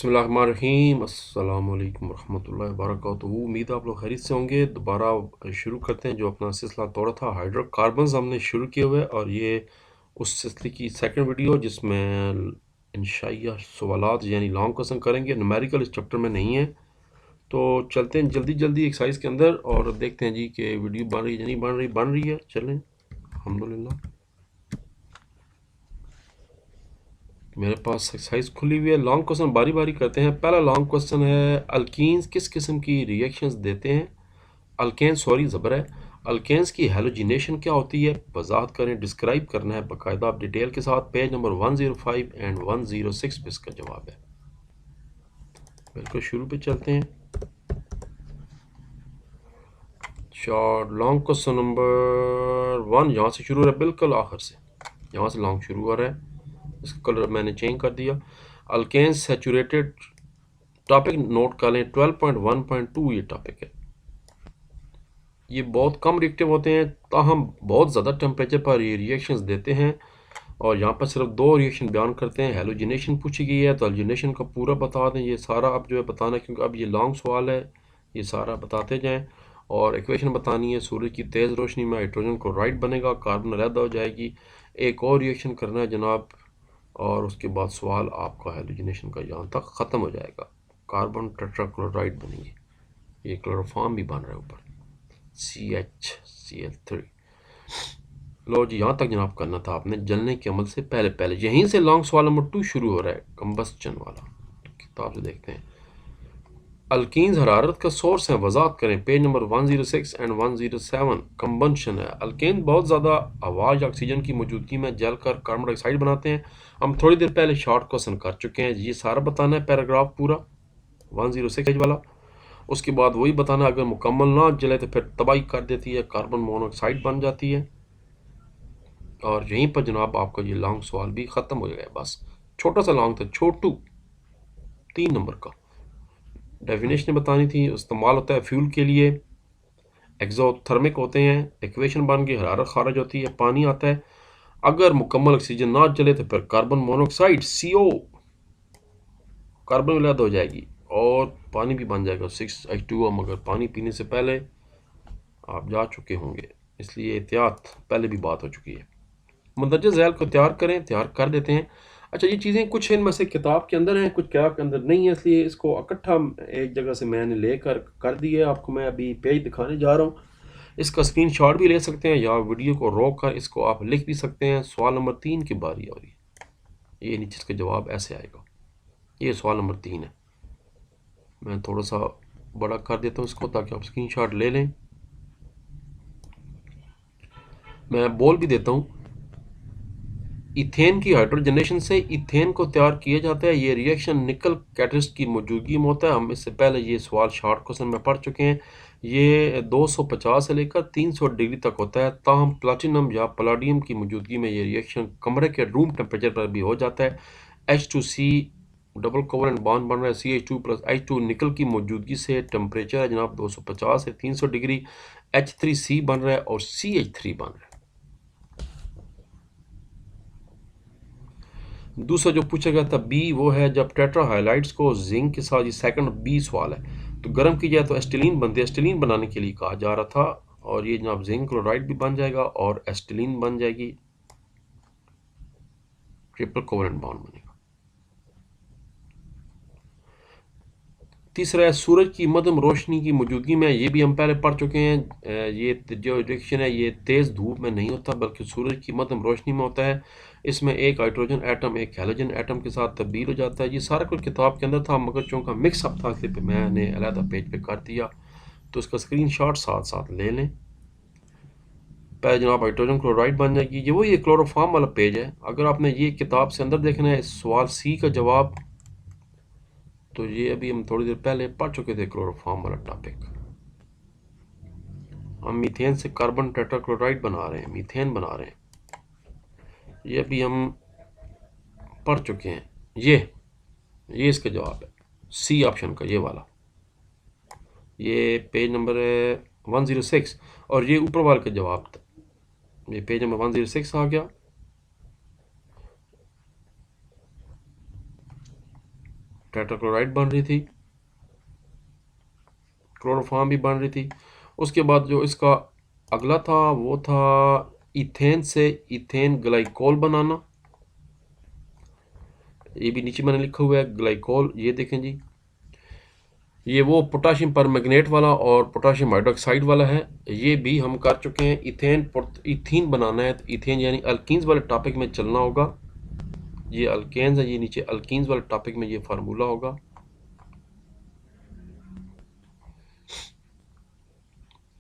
बिस्मिल्लाहिर्रहमानिर्रहीम अस्सलामु अलैकुम वरहमतुल्लाहि वबरकातुहू। उम्मीद है आप लोग खैरियत से होंगे। दोबारा शुरू करते हैं जो अपना सिलसिला तोड़ा था हाइड्रोकार्बन्स हमने शुरू किए हुए, और ये उस सिलसिले की सेकंड वीडियो जिसमें इंशाअल्लाह सवालात यानी लॉन्ग क्वेश्चन करेंगे। न्यूमेरिकल इस चैप्टर में नहीं है, तो चलते हैं जल्दी जल्दी एक्सरसाइज के अंदर और देखते हैं जी कि वीडियो बन रही है या नहीं बन रही। बन रही है, चलें अल्हम्दुलिल्लाह। मेरे पास एक्सरसाइज खुली हुई है। लॉन्ग क्वेश्चन बारी बारी करते हैं। पहला लॉन्ग क्वेश्चन है, अल्कीन्स किस किस्म की रिएक्शंस देते हैं। ज़बर है। अल्केन्स की हेलोजिनेशन क्या होती है, वजाहत करें, डिस्क्राइब करना है बाकायदा आप डिटेल के साथ। पेज नंबर 105 एंड 106 पे इसका जवाब है। बिल्कुल शुरू पे चलते हैं। शॉर्ट लॉन्ग क्वेश्चन नंबर 1 यहाँ से शुरू हो रहा है, बिल्कुल आखिर से यहाँ से लॉन्ग शुरू हो रहा है। इसका कलर मैंने चेंज कर दिया। अल्केन्स सैचुरेटेड, टॉपिक नोट कर लें 12.1.2 ये टॉपिक है। ये बहुत कम रिएक्टिव होते हैं, ताहम बहुत ज़्यादा टेम्परेचर पर ये रिएक्शंस देते हैं। और यहाँ पर सिर्फ 2 रिएक्शन बयान करते हैं। हेलोजिनेशन पूछी गई है तो हेलोजिनेशन का पूरा बता दें। ये सारा अब जो है बताना है, क्योंकि अब ये लॉन्ग सवाल है, ये सारा बताते जाएं। और इक्वेशन बतानी है, सूरज की तेज़ रोशनी में हाइड्रोजन क्लोराइड बनेगा, कार्बन अलहदा हो जाएगी। एक और रिएक्शन करना है जनाब, और उसके बाद सवाल आपका हेलोजिनेशन का यहाँ तक ख़त्म हो जाएगा। कार्बन टेट्राक्लोराइड बनेगी, ये क्लोरोफॉर्म भी बन रहा है ऊपर, CH Cl3। लो जी, यहाँ तक जनाब करना था आपने जलने के अमल से पहले पहले। यहीं से लॉन्ग सवाल नंबर 2 शुरू हो रहा है, कंबस्चन वाला। किताब से देखते हैं। अल्कीन्स हरारत का सोर्स है, वजाहत करें। पेज नंबर 106 एंड 107 कंबंशन है। अल्केन बहुत ज़्यादा हवा या ऑक्सीजन की मौजूदगी में जलकर कार्बन डाइऑक्साइड बनाते हैं। हम थोड़ी देर पहले शॉर्ट क्वेश्चन कर चुके हैं, ये सारा बताना है पैराग्राफ पूरा 106 वाला। उसके बाद वही बताना, अगर मुकम्मल ना जले तो फिर तबाही कर देती है, कार्बन मोनोऑक्साइड बन जाती है। और यहीं पर जनाब आपका ये लॉन्ग सवाल भी ख़त्म हो गया। बस छोटा सा लॉन्ग था, छोटू 3 नंबर का। डेफिनेशन बतानी थी। इस्तेमाल होता है फ्यूल के लिए, एक्सोथर्मिक होते हैं, इक्वेशन बन गई, हरारत खारिज होती है, पानी आता है। अगर मुकम्मल ऑक्सीजन ना जले तो फिर कार्बन मोनोऑक्साइड CO, कार्बन अलग हो जाएगी और पानी भी बन जाएगा 6H2O। मगर पानी पीने से पहले आप जा चुके होंगे, इसलिए एहतियात पहले भी बात हो चुकी है। मंदरजा झैल को तैयार करें, तैयार कर देते हैं। अच्छा, ये चीज़ें कुछ इनमें से किताब के अंदर हैं, कुछ किताब के अंदर नहीं है, इसलिए इसको इकट्ठा एक जगह से मैंने लेकर कर दिया। आपको मैं अभी पेज दिखाने जा रहा हूँ। इसका स्क्रीनशॉट भी ले सकते हैं या वीडियो को रोक कर इसको आप लिख भी सकते हैं। सवाल नंबर 3 की बारी आ रही है। ये नीचे इसका जवाब ऐसे आएगा। ये सवाल नंबर 3 है। मैं थोड़ा सा बड़ा कर देता हूँ इसको ताकि आप स्क्रीनशॉट ले लें। मैं बोल भी देता हूँ। इथेन की हाइड्रोजनेशन से इथेन को तैयार किया जाता है। ये रिएक्शन निकल कैटलिस्ट की मौजूदगी में होता है। हम इससे पहले ये सवाल शॉर्ट क्वेश्चन में पढ़ चुके हैं। ये 250 से लेकर 300 डिग्री तक होता है। ताहम प्लाटिनम या पलाडियम की मौजूदगी में ये रिएक्शन कमरे के रूम टेम्परेचर पर भी हो जाता है। H2C डबल कोवलेंट बॉन्ड बन रहा है, CH2 + H2। निकल की मौजूदगी से टेम्परेचर है जनाब 250 से 300 डिग्री। H3C बन रहा है और CH3 बन रहा है। दूसरा जो पूछा गया था B, वो है जब टेट्रा हाइलाइट्स को जिंक के साथ, ये सेकंड B सवाल है, तो गर्म की जाए तो एस्टिलीन बनती है। एस्टिलीन बनाने के लिए कहा जा रहा था, और ये जनाब जिंक क्लोराइड भी बन जाएगा और एस्टिलीन बन जाएगी, ट्रिपल कोवलेंट बॉन्ड बनेगा। तीसरा है सूरज की मध्यम रोशनी की मौजूदगी में, ये भी हम पहले पढ़ चुके हैं। ये जो रिएक्शन है ये तेज़ धूप में नहीं होता बल्कि सूरज की मध्यम रोशनी में होता है। इसमें एक हाइड्रोजन एटम एक हैलोजन एटम के साथ तब्दील हो जाता है। ये सारा कुछ किताब के अंदर था, मगर चूँकि मिक्सअप था इसलिए मैंने अलहदा पेज पे कर दिया, तो इसका स्क्रीनशॉट साथ साथ ले लें। पहले जनाब हाइड्रोजन क्लोराइड बन जाएगी। ये वही क्लोरोफॉर्म वाला पेज है। अगर आपने ये किताब से अंदर देखना है सवाल C का जवाब, तो ये अभी हम थोड़ी देर पहले पढ़ चुके थे क्लोरोफॉर्म वाला टॉपिक। हम मीथेन से कार्बन टेट्राक्लोराइड बना रहे हैं, मीथेन बना रहे हैं, ये अभी हम पढ़ चुके हैं। ये इसका जवाब है C ऑप्शन का, ये वाला। ये पेज नंबर 106 और ये ऊपर वाले का जवाब था। ये पेज नंबर 106 आ गया। टेट्राक्लोराइड बन रही थी, क्लोरोफॉर्म भी बन रही थी। उसके बाद जो इसका अगला था वो था इथेन से इथेन ग्लाइकोल बनाना। ये भी नीचे मैंने लिखा हुआ है ग्लाइकोल, ये देखें जी, ये वो पोटाशियम परमैंगनेट वाला और पोटाशियम हाइड्रोक्साइड वाला है। ये भी हम कर चुके हैं। इथीन बनाना है, तो इथेन यानी अल्कीन्स वाले टॉपिक में चलना होगा। ये अल्केन्स है, ये नीचे अल्कीन्स वाले टॉपिक में ये फार्मूला होगा।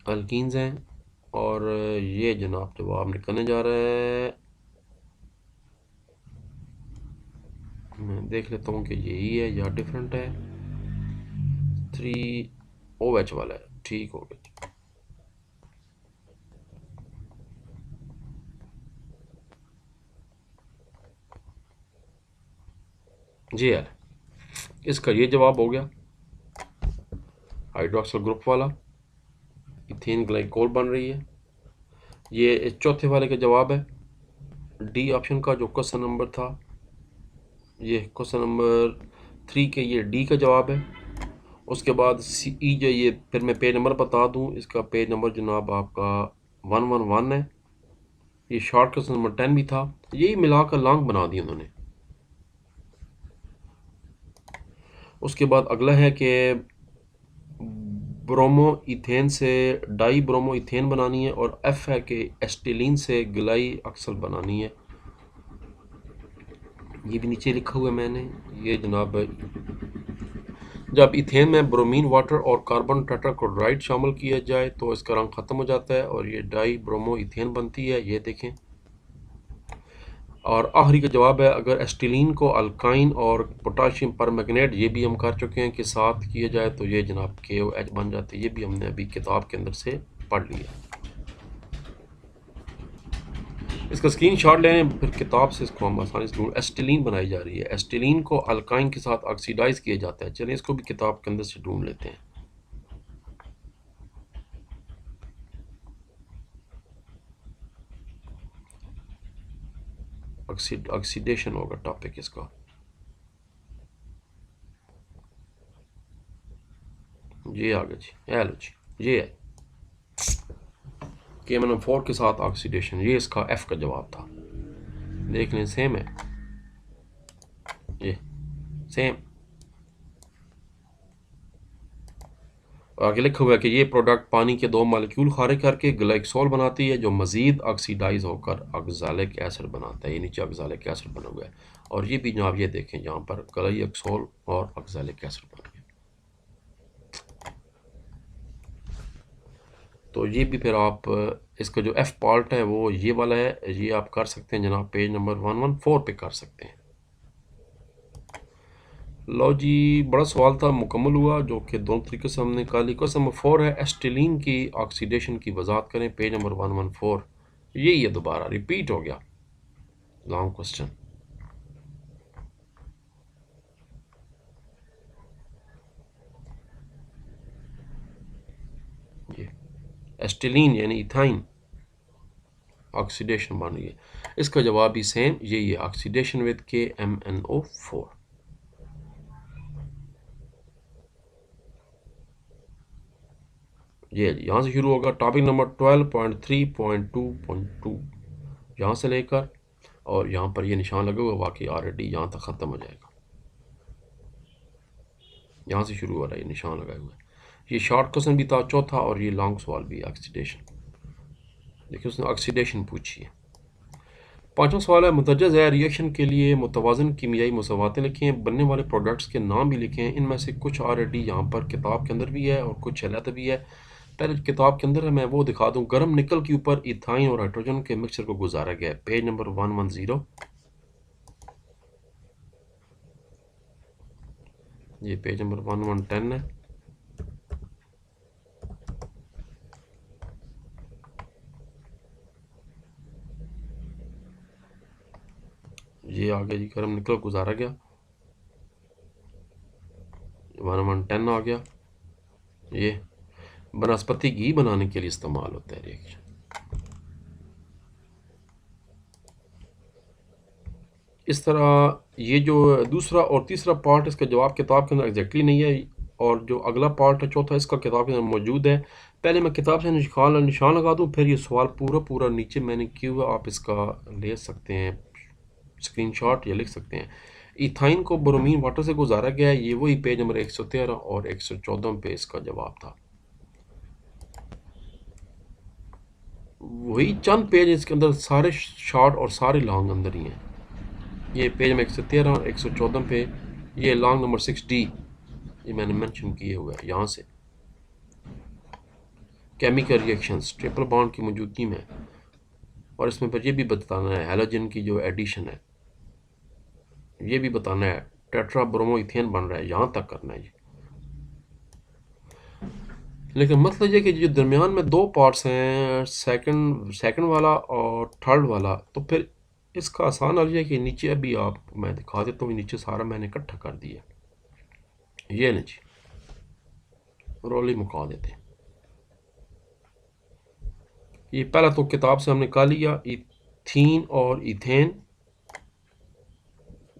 अल्कीन्स हैं और ये जनाब जवाब निकलने जा रहा है, मैं देख लेता हूँ कि यही है या डिफरेंट है। 3OH वाला है, ठीक हो गया। जी यार, इसका ये जवाब हो गया, हाइड्रोक्सिल ग्रुप वाला इथेन ग्लाइकोल बन रही है। ये चौथे वाले का जवाब है, डी ऑप्शन का जो क्वेश्चन नंबर था, ये क्वेश्चन नंबर 3 के ये डी का जवाब है। उसके बाद सी ई जो, ये फिर मैं पेज नंबर बता दूं, इसका पेज नंबर जनाब आपका 111 है। ये शॉर्ट क्वेश्चन नंबर 10 भी था, यही मिलाकर लॉन्ग बना दी उन्होंने। उसके बाद अगला है कि ब्रोमो इथेन से डाई ब्रोमो इथेन बनानी है, और एफ है कि एस्टिलीन से ग्लाई अक्सल बनानी है। ये भी नीचे लिखा हुआ है मैंने। ये जनाब जब इथेन में ब्रोमीन वाटर और कार्बन टेट्राक्लोराइड शामिल किया जाए तो इसका रंग ख़त्म हो जाता है और ये डाई ब्रोमो इथेन बनती है, ये देखें। और आखिरी का जवाब है, अगर एस्टिलीन को अल्काइन और पोटाशियम परमैंगनेट, ये भी हम कर चुके हैं, कि साथ किया जाए तो ये जनाब KOH बन जाते हैं। ये भी हमने अभी किताब के अंदर से पढ़ लिया। इसका स्क्रीनशॉट लें, फिर किताब से इसको हम आसानी से ढूंढ। एस्टिलीन बनाई जा रही है, एस्टिलीन को अल्काइन के साथ ऑक्सीडाइज किया जाता है। चलिए इसको भी किताब के अंदर से ढूंढ लेते हैं। ऑक्सीडेशन होगा टॉपिक इसका। ये आ गया जी, हेलो जी, ये है KMnO4 के साथ ऑक्सीडेशन। ये इसका F का जवाब था। देख लें, सेम है, ये सेम। आगे लिखा हुआ है कि ये प्रोडक्ट पानी के 2 मॉलिक्यूल खारिज करके ग्लाइकोल बनाती है, जो मजीद ऑक्सीडाइज होकर ऑक्सैलिक एसिड बनाता है। ये नीचे ऑक्सैलिक एसिड बना हुआ है, और ये भी जनाब ये देखें, यहाँ पर ग्लाइकोल और ऑक्सैलिक एसिड बना गया। तो ये भी फिर आप इसका जो F पार्ट है वो ये वाला है, ये आप कर सकते हैं जनाब, पेज नंबर 114 पे कर सकते हैं। लो जी, बड़ा सवाल था, मुकम्मल हुआ, जो कि दोनों तरीके से हमने निकाली। क्वेश्चन नंबर 4 है, एस्टिलीन की ऑक्सीडेशन की वजाहत करें, पेज नंबर 114। यही है, दोबारा रिपीट हो गया, लॉन्ग क्वेश्चन। ये एस्टिलीन यानी इथाइन ऑक्सीडेशन बन रही है, इसका जवाब भी सेम यही है, ऑक्सीडेशन विद KMnO4। ये यहाँ से शुरू होगा, टॉपिक नंबर 12.3.2.2, यहाँ से लेकर और यहाँ पर ये निशान लगा हुआ, वाकई ऑलरेडी यहाँ तक ख़त्म हो जाएगा। यहाँ से शुरू हो रहा है, ये निशान लगा हुआ है। ये शॉर्ट क्वेश्चन भी था चौथा, और ये लॉन्ग सवाल भी, ऑक्सीडेशन। देखिए उसने ऑक्सीडेशन पूछी है। पांचवा सवाल है, मुतजज़ है रिएक्शन के लिए मुतवाज़न कीमियाई मसवातें लिखें हैं, बनने वाले प्रोडक्ट्स के नाम भी लिखें हैं। इनमें से कुछ ऑलरेडी यहाँ पर किताब के अंदर भी है और कुछ अलग भी है। पहले किताब के अंदर है, मैं वो दिखा दूँ। गर्म निकल के ऊपर इथाइन और हाइड्रोजन के मिक्सचर को गुजारा गया है, पेज नंबर 110। ये पेज नंबर 1110 है। ये आ गया जी, गर्म निकल गुजारा गया, 1110 आ गया। ये वनस्पति घी बनाने के लिए इस्तेमाल होता है रिएक्शन। इस तरह ये जो दूसरा और तीसरा पार्ट इसका जवाब किताब के अंदर एग्जैक्टली नहीं है, और जो अगला पार्ट है चौथा इसका किताब के अंदर मौजूद है। पहले मैं किताब से निशान लगा दूं, फिर ये सवाल पूरा पूरा नीचे मैंने किया हुआ, आप इसका ले सकते हैं स्क्रीनशॉट या लिख सकते हैं। इथाइन को ब्रोमीन वाटर से गुजारा गया है, ये वही पेज नंबर 113 और 114 पे इसका जवाब था। वही चंद पेज इसके अंदर, सारे शॉर्ट और सारे लॉन्ग अंदर ही हैं। ये पेज में 113 और 114 पे ये लॉन्ग नंबर 6D ये मैंने मेंशन किए हुआ है यहाँ से। केमिकल रिएक्शंस ट्रिपल बॉन्ड की मौजूदगी में, और इसमें पर ये भी बताना है हैलोजन की जो एडिशन है, ये भी बताना है टेट्रा ब्रोमो इथेन बन रहा है, यहाँ तक करना है। लेकिन मतलब ये कि जो दरमियान में दो पार्ट्स हैं, सेकंड वाला और थर्ड वाला, तो फिर इसका आसान हल है कि नीचे अभी आप मैं दिखा देता हूँ, नीचे सारा मैंने इकट्ठा कर दिया। ये नहीं जी, रोली मुका देते हैं। ये पहला तो किताब से हमने निकाल लिया इथीन और इथेन,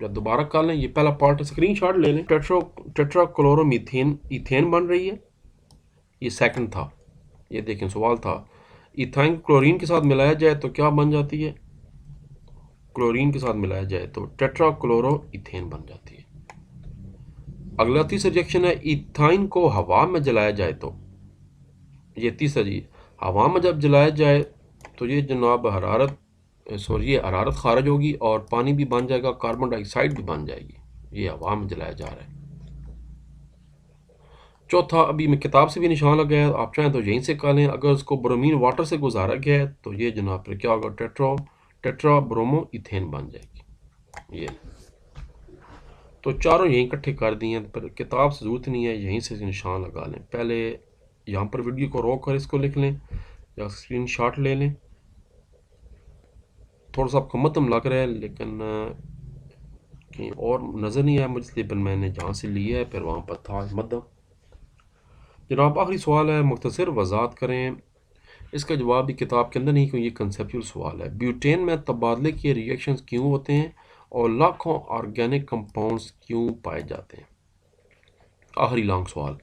या दोबारा कर लें, ये पहला पार्ट स्क्रीनशॉट ले लें। टेट्राक्लोरोमीथेन इथेन बन रही है, ये सेकंड था। ये देखें सवाल था इथाइन क्लोरीन के साथ मिलाया जाए तो क्या बन जाती है, क्लोरीन के साथ मिलाया जाए तो टेट्राक्लोरो इथेन बन जाती है। अगला तीसरा रिएक्शन है इथाइन को हवा में जलाया जाए तो, ये तीसरा जी, हवा में जब जलाया जाए तो ये जनाब हरारत ये हरारत खारिज होगी और पानी भी बन जाएगा, कार्बन डाइऑक्साइड भी बन जाएगी, ये हवा में जलाया जा रहा है। चौथा अभी मैं किताब से भी निशान लगाया है, आप चाहें तो यहीं से कर लें। अगर उसको ब्रोमीन वाटर से गुजारा गया है तो ये जनाब फिर क्या होगा, टेट्रा ब्रोमो इथेन बन जाएगी। ये तो चारों यहीं इकट्ठे कर दिए हैं, पर किताब से ज़रूरत नहीं है, यहीं से निशान लगा लें। पहले यहाँ पर वीडियो को रोक कर इसको लिख लें या स्क्रीनशॉट ले लें। थोड़ा सा आपको मतम लग रहा है लेकिन कहीं और नज़र नहीं आया मुझे, इसलिए पर मैंने जहाँ से लिया है फिर वहाँ पर था मदम। जनाब आखिरी सवाल है, मुख्तसर वजाहत करें। इसका जवाब भी किताब के अंदर नहीं, क्योंकि ये कंसेप्चुअल सवाल है। ब्यूटेन में तबादले के रिएक्शंस क्यों होते हैं और लाखों ऑर्गेनिक कंपाउंड्स क्यों पाए जाते हैं। आखिरी लॉन्ग सवाल,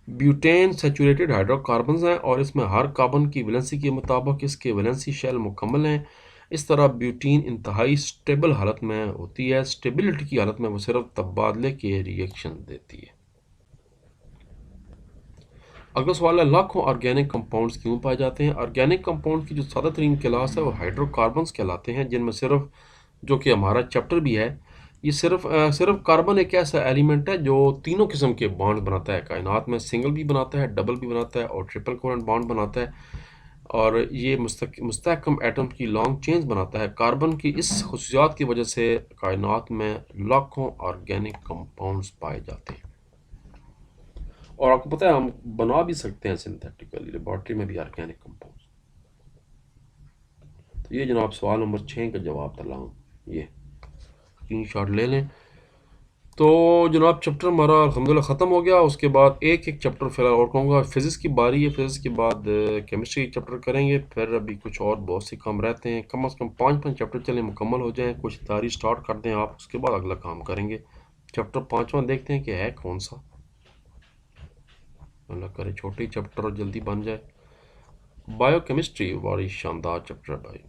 ब्यूटेन सेचुरेटेड हाइड्रोकार्बन्स हैं और इसमें हर कार्बन की वैलेंसी के मुताबिक इसके वैलेंसी शेल मुकम्मल हैं। इस तरह ब्यूटीन इंतहाई स्टेबल हालत में होती है, स्टेबिलिटी की हालत में वो सिर्फ तबादले के रिएक्शन देती है। अगला सवाल है, लाखों ऑर्गेनिक कंपाउंड्स क्यों पाए जाते हैं। ऑर्गेनिक कंपाउंड की जो सादा तरीन क्लास है वो हाइड्रोकार्बन्स कहलाते हैं, जिनमें सिर्फ, जो कि हमारा चैप्टर भी है, ये सिर्फ कार्बन एक ऐसा एलिमेंट है जो तीनों किस्म के बॉन्ड बनाता है। कायनात में सिंगल भी बनाता है, डबल भी बनाता है और ट्रिपल कोवेलेंट बॉन्ड बनाता है, और ये मुस्तहकम एटम्स की लॉन्ग चेन्स बनाता है। कार्बन की इस खसूसियात की वजह से कायनात में लाखों ऑर्गेनिक कंपाउंड्स पाए जाते हैं, और आपको पता है हम बना भी सकते हैं सिंथेटिकली, लेबॉर्ट्री में भी ऑर्गेनिक कंपाउंड्स। तो ये जनाब सवाल नंबर 6 का जवाब था लॉन्ग, ये स्क्रीनशॉट ले लें। तो जनाब चैप्टर हमारा अल्हम्दुलिल्लाह ख़त्म हो गया। उसके बाद एक एक चैप्टर फिर और कहूँगा, फ़िज़िक्स की बारी है, फ़िज़िक्स के बाद केमिस्ट्री चैप्टर करेंगे, फिर अभी कुछ और बहुत से काम रहते हैं। कम से कम 5 चैप्टर चले मुकम्मल हो जाएं, कुछ तैयारी स्टार्ट कर दें आप, उसके बाद अगला काम करेंगे। चैप्टर 5वां देखते हैं कि है कौन सा, अल्लाह करे छोटे ही चैप्टर और जल्दी बन जाए। बायोकेमिस्ट्री बड़ी शानदार चैप्टर है भाई,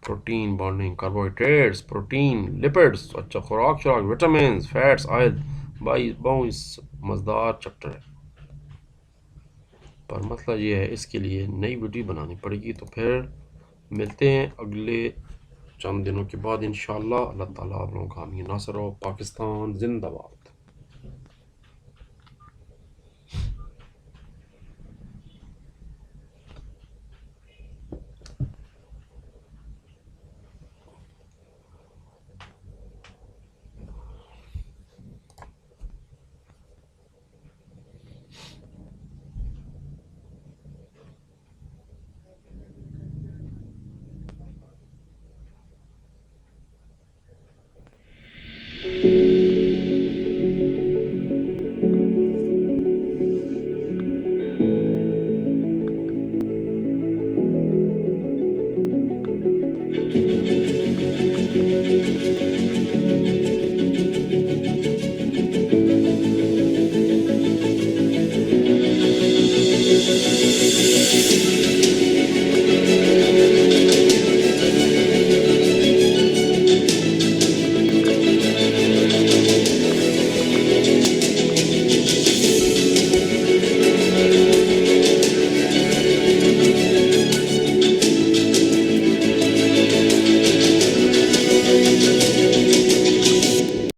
protein bonding, carbohydrates, protein, lipids, अच्छा खुराक, विटामिन, फैट्स, ऑयल, भाई बहुत मज़ेदार चैप्टर है। पर मसला ये है, इसके लिए नई वीडियो बनानी पड़ेगी। तो फिर मिलते हैं अगले चंद दिनों के बाद इंशाअल्लाह। अल्लाह ताला आप लोगों का हामी नासर हो। पाकिस्तान जिंदाबाद।